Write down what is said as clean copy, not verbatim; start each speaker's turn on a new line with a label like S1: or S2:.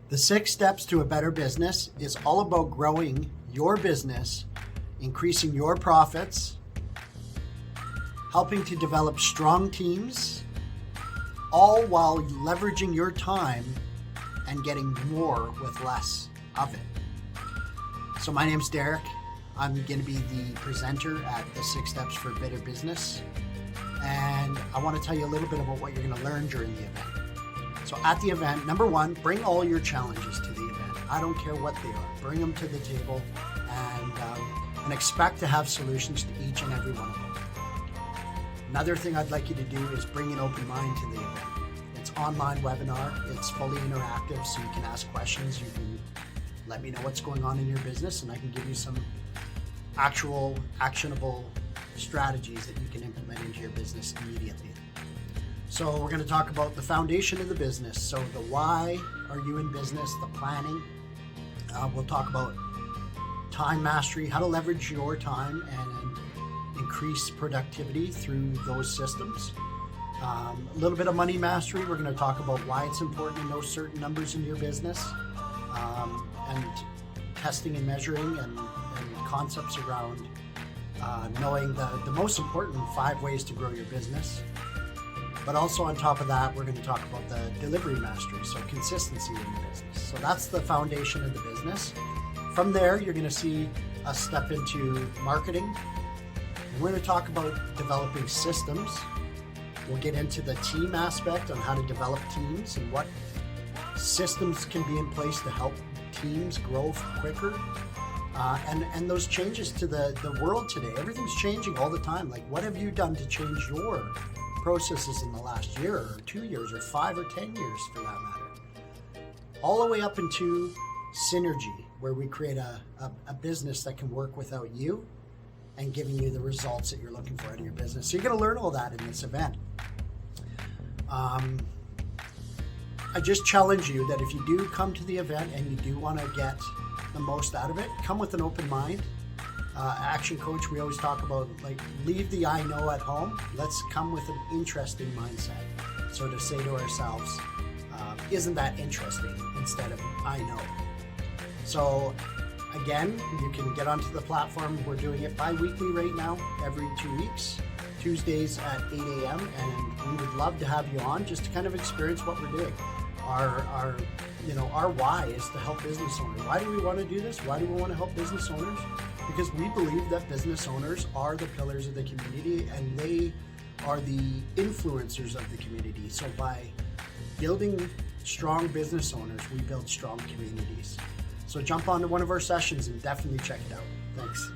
S1: The 6 steps to a better business is all about growing your business, increasing your profits, helping to develop strong teams, all while leveraging your time and getting more with less of it. So my name's Derek. I'm going to be the presenter at the 6 Steps for Better Business. And I want to tell you a little bit about what you're going to learn during the event. So at the event, number 1, bring all your challenges to the event. I don't care what they are. Bring them to the table and expect to have solutions to each and every one of them. Another thing I'd like you to do is bring an open mind to the event. It's online webinar. It's fully interactive, so you can ask questions. You can let me know what's going on in your business, and I can give you some actual actionable strategies that you can implement into your business immediately. So we're going to talk about the foundation of the business. So the why are you in business, the planning. We'll talk about time mastery, how to leverage your time and increase productivity through those systems. A little bit of money mastery. We're going to talk about why it's important to know certain numbers in your business, and testing and measuring and concepts around knowing the most important 5 ways to grow your business. But also on top of that, we're going to talk about the delivery mastery, so consistency in the business. So that's the foundation of the business. From there, you're going to see us step into marketing. And we're going to talk about developing systems. We'll get into the team aspect on how to develop teams and what systems can be in place to help teams grow quicker. And those changes to the world today. Everything's changing all the time. Like, what have you done to change your processes in the last year or 2 years or 5 or 10 years for that matter? All the way up into synergy, where we create a business that can work without you and giving you the results that you're looking for out of your business. So you're going to learn all that in this event. I just challenge you that if you do come to the event and you do want to get the most out of it, come with an open mind. Action Coach, we always talk about, like, leave the I know at home. Let's come with an interesting mindset. So to say to ourselves, isn't that interesting, instead of I know. So again, you can get onto the platform. We're doing it bi-weekly right now, every 2 weeks, Tuesdays at 8 a.m. And we would love to have you on just to kind of experience what we're doing. Our why is to help business owners. Why do we want to do this? Why do we want to help business owners? Because we believe that business owners are the pillars of the community and they are the influencers of the community. So by building strong business owners, we build strong communities. So jump onto one of our sessions and definitely check it out. Thanks.